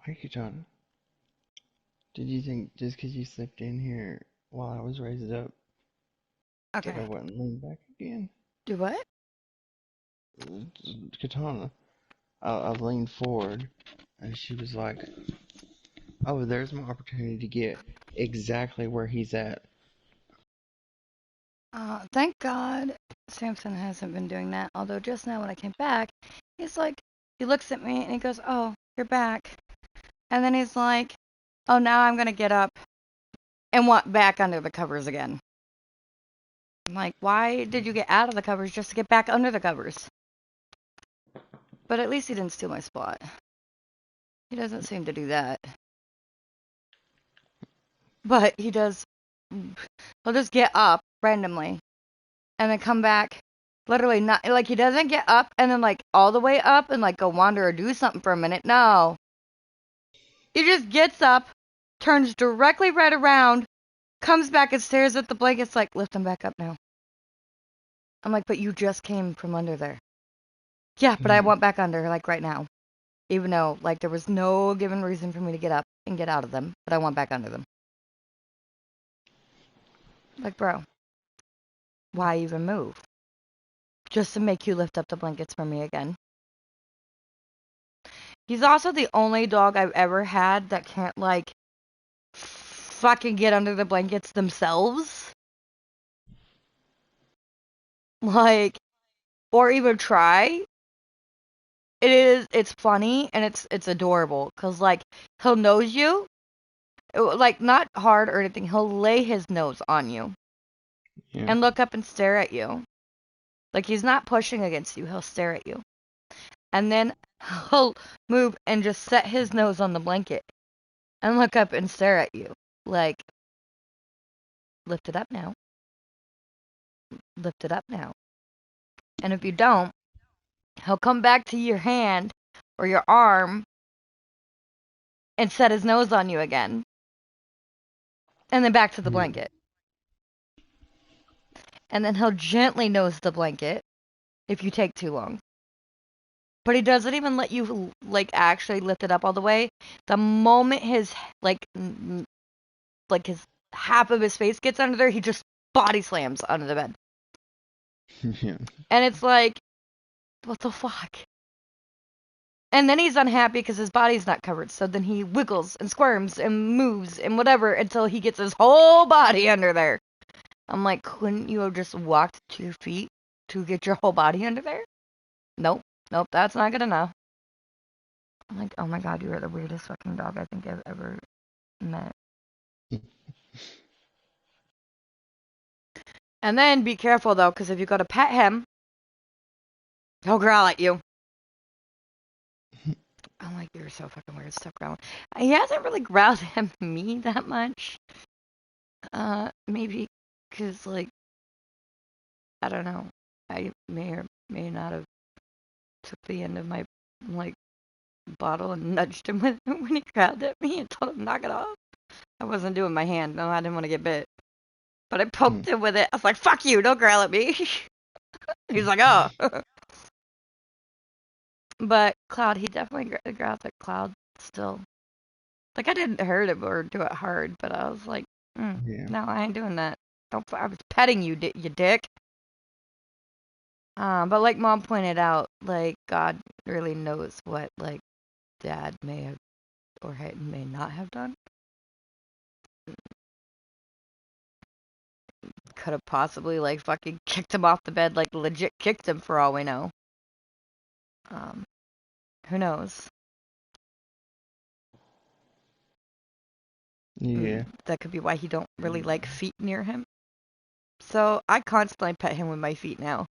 Hey, Katana, did you think just because you slipped in here while I was raised up that I Okay. wouldn't lean back again? Do what? Katana, I leaned forward and she was like, oh, there's my opportunity to get exactly where he's at. Thank God Samson hasn't been doing that. Although just now when I came back, he's like, he looks at me and he goes, "Oh, you're back." And then he's like, "Oh, now I'm gonna get up and want back under the covers again." I'm like, "Why did you get out of the covers just to get back under the covers?" But at least he didn't steal my spot. He doesn't seem to do that. But he does. He'll just get up randomly and then come back. Literally not like he doesn't get up and then like all the way up and like go wander or do something for a minute. No. He just gets up, turns directly right around, comes back and stares at the blankets like, lift them back up now. I'm like, but you just came from under there. Yeah, but I Hmm. want back under like right now. Even though like there was no given reason for me to get up and get out of them, but I want back under them. Like, bro, why even move? Just to make you lift up the blankets for me again. He's also the only dog I've ever had that can't like fucking get under the blankets themselves. Like, or even try. It's funny and it's adorable because like he'll nose you, like not hard or anything. He'll lay his nose on you Yeah. and look up and stare at you. Like he's not pushing against you, he'll stare at you. And then he'll move and just set his nose on the blanket and look up and stare at you. Like, lift it up now. Lift it up now. And if you don't, he'll come back to your hand or your arm and set his nose on you again. And then back to the Yeah. blanket. And then he'll gently nose the blanket if you take too long. But he doesn't even let you like actually lift it up all the way. The moment his like like his half of his face gets under there, he just body slams under the bed. Yeah. And it's like, what the fuck? And then he's unhappy because his body's not covered. So then he wiggles and squirms and moves and whatever until he gets his whole body under there. I'm like, couldn't you have just walked to your feet to get your whole body under there? Nope. Nope, that's not good enough. I'm like, oh my god, you are the weirdest fucking dog I think I've ever met. And then be careful though, because if you go to pet him, he'll growl at you. I'm like, you're so fucking weird. Stop growling. He hasn't really growled at me that much. Maybe because like I don't know. I may or may not have took the end of my like bottle and nudged him with it when he growled at me and told him knock it off. I wasn't doing my hand. No, I didn't want to get bit. But I Hmm. poked him with it. I was like, fuck you, don't growl at me. He's like, oh. But Cloud, he definitely growls at Cloud still. Like, I didn't hurt him or do it hard, but I was like, Yeah. no, I ain't doing that. Don't. I was petting you, you dick. But like Mom pointed out, like God really knows what like Dad may have or may not have done. Could have possibly like fucking kicked him off the bed, like legit kicked him for all we know. Um, who knows? Yeah. That could be why he don't really like feet near him. So I constantly pet him with my feet now.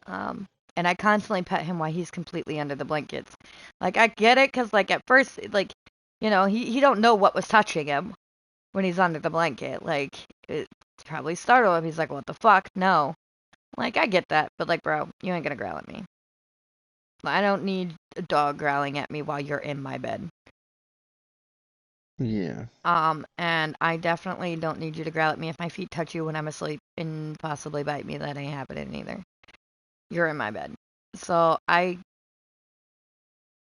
Um, and I constantly pet him while he's completely under the blankets. Like I get it, cause like at first, like he don't know what was touching him when he's under the blanket. Like it probably startled him. He's like, "What the fuck?" No, like I get that, but like, bro, you ain't gonna growl at me. I don't need a dog growling at me while you're in my bed. Yeah. And I definitely don't need you to growl at me if my feet touch you when I'm asleep and possibly bite me. That ain't happening either. You're in my bed. So I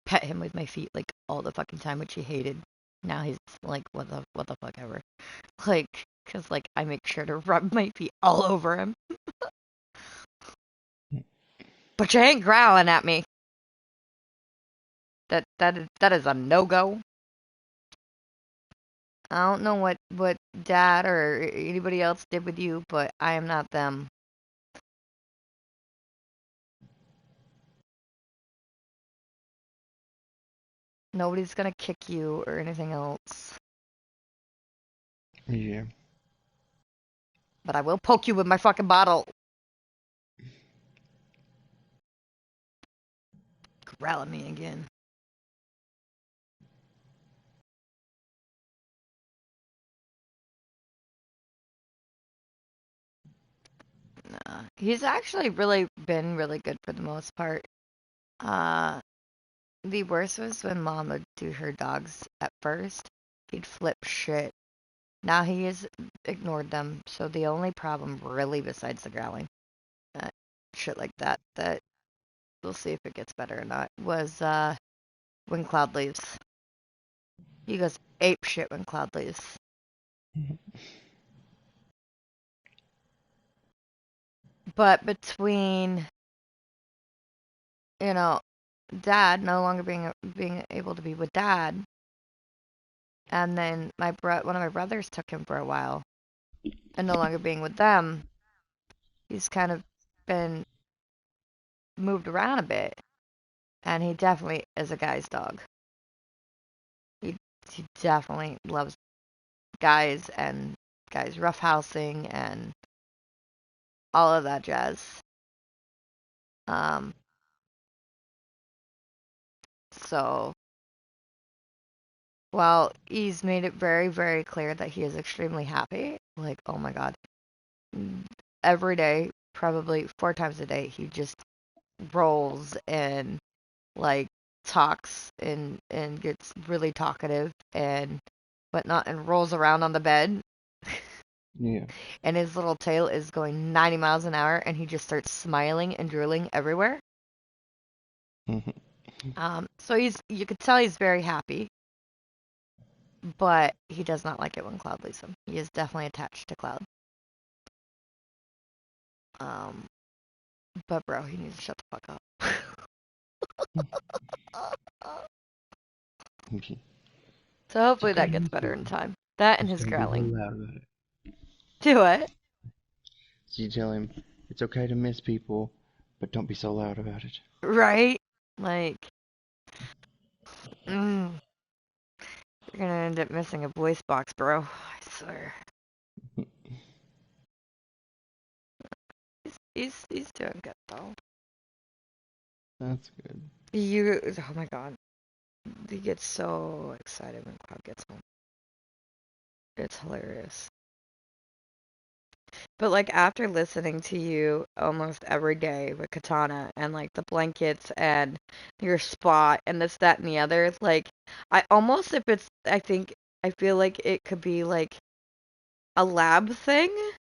pet him with my feet like all the fucking time, which he hated. Now he's like, what the fuck ever. Like, cause like I make sure to rub my feet all over him. But you ain't growling at me. That is a no go. I don't know what Dad or anybody else did with you, but I am not them. Nobody's gonna kick you or anything else. Yeah. But I will poke you with my fucking bottle. Growl at me again. Nah. He's actually really been really good for the most part. Uh, the worst was when Mom would do her dogs at first. He'd flip shit. Now he has ignored them, so the only problem really besides the growling, shit like that we'll see if it gets better or not, was when Cloud leaves. He goes ape shit when Cloud leaves. But between, you know, Dad no longer being able to be with Dad, and then one of my brothers took him for a while, and no longer being with them, he's kind of been moved around a bit, and he definitely is a guy's dog. He definitely loves guys and guys roughhousing and all of that jazz. Um, so while he's made it very, very clear that he is extremely happy, like, oh my God, every day, probably 4 times a day, he just rolls and like talks and gets really talkative and whatnot and rolls around on the bed. Yeah. And his little tail is going 90 miles an hour and he just starts smiling and drooling everywhere. So you could tell he's very happy, but he does not like it when Cloud leaves him. He is definitely attached to Cloud. Um, but bro, he needs to shut the fuck up. Okay. So It's hopefully okay that to gets miss better in people. time. That and Just his don't be so growling. loud about it. Do what? So you tell him it's okay to miss people, but don't be so loud about it. Right? Like, you're gonna end up missing a voice box, bro. I swear. He's doing good though. That's good. Oh my God, he gets so excited when Cloud gets home. It's hilarious. But like after listening to you almost every day with Katana and like the blankets and your spot and this, that, and the other, like I almost if it's I feel like it could be like a lab thing,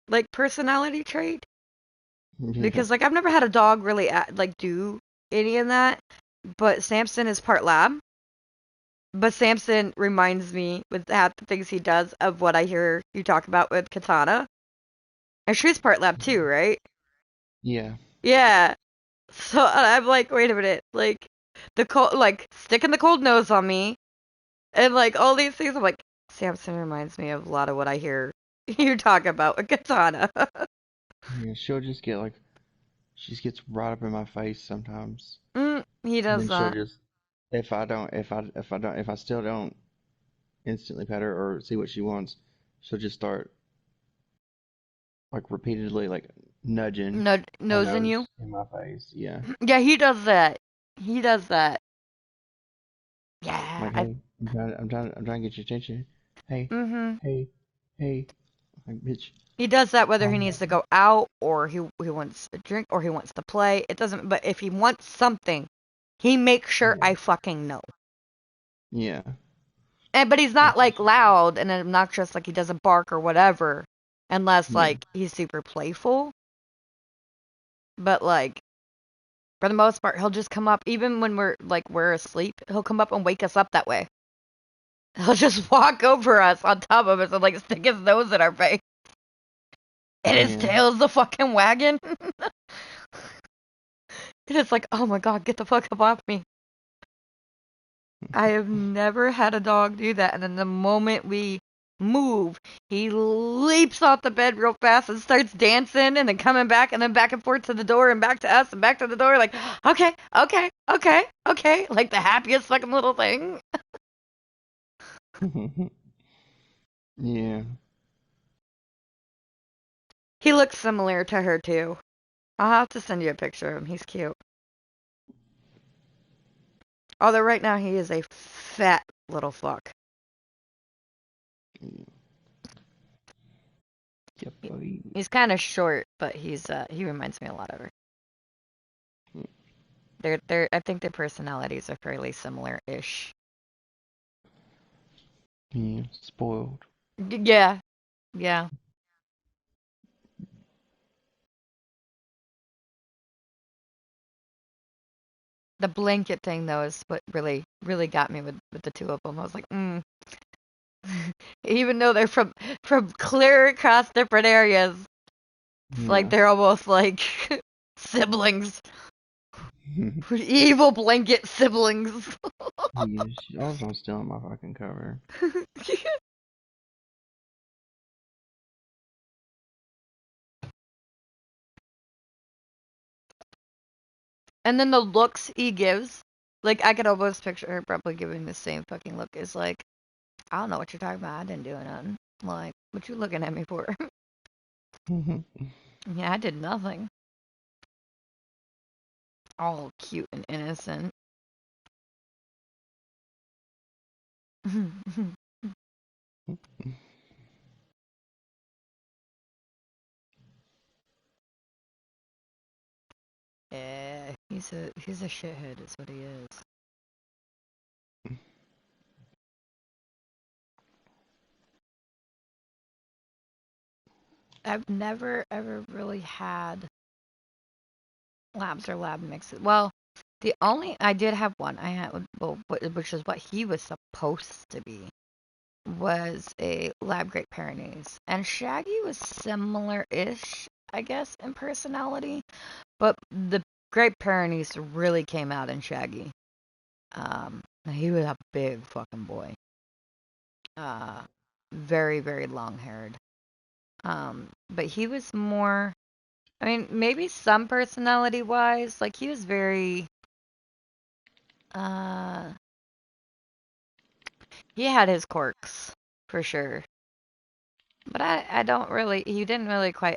like personality trait. Yeah. Because like I've never had a dog really like do any of that, but Samson is part lab. But Samson reminds me with half the things he does of what I hear you talk about with Katana. And she's part lab too, right? Yeah. Yeah. So I'm like, wait a minute, like the cold, like sticking the cold nose on me, and like all these things. I'm like, Samson reminds me of a lot of what I hear you talk about with Katana. Yeah. She'll just get like she just gets right up in my face sometimes, He and does then she'll that. just if I still don't instantly pet her or see what she wants, she'll just start like repeatedly like nudging her Nosing you. nose in my face. Yeah. Yeah, he does that. He does that. Yeah, Like, hey, I'm trying to get your attention. Hey, mhm. hey, hey. Like, bitch, He does that whether he calm needs to down. go out or he wants a drink or he wants to play. It doesn't. But if he wants something, he makes sure Yeah. I fucking know. Yeah. But he's not That's for like sure. loud and obnoxious, like he doesn't bark or whatever, unless Yeah. like he's super playful. But like, For the most part, he'll just come up, even when we're asleep, he'll come up and wake us up that way. He'll just walk over us on top of us and like stick his nose in our face. And his Yeah. tail's the fucking wagon. And it's like, oh my god, get the fuck up off me. I have never had a dog do that. And then the moment we move, he leaps off the bed real fast and starts dancing and then coming back and then back and forth to the door and back to us and back to the door. Like, okay, okay, okay, okay. Like the happiest fucking little thing. Yeah. He looks similar to her too. I'll have to send you a picture of him. He's cute. Although right now he is a fat little fuck. Yeah, buddy. He's kind of short, but he reminds me a lot of her. I think their personalities are fairly similar-ish. Yeah, spoiled. Yeah, yeah. The blanket thing though is what really got me with the two of them. I was like, even though they're from clear across different areas, it's like Yeah. they're almost like siblings, evil blanket siblings. Yeah, she also stealing my fucking cover. And then the looks he gives, like I could almost picture her probably giving the same fucking look. Is like, I don't know what you're talking about. I didn't do nothing. Like, what you looking at me for? Yeah, I did nothing. All cute and innocent. Yeah, he's a shithead, is what he is. I've never ever really had labs or lab mixes. Well, the only I did have one I had, well, which is what he was supposed to be, was a lab Great Pyrenees, and Shaggy was similar-ish, I guess, in personality, but the Great Pyrenees really came out in Shaggy. He was a big fucking boy. Uh, very very long haired. But he was more. I mean, maybe some personality wise, like he was very. Uh, he had his quirks for sure. But I don't really. He didn't really quite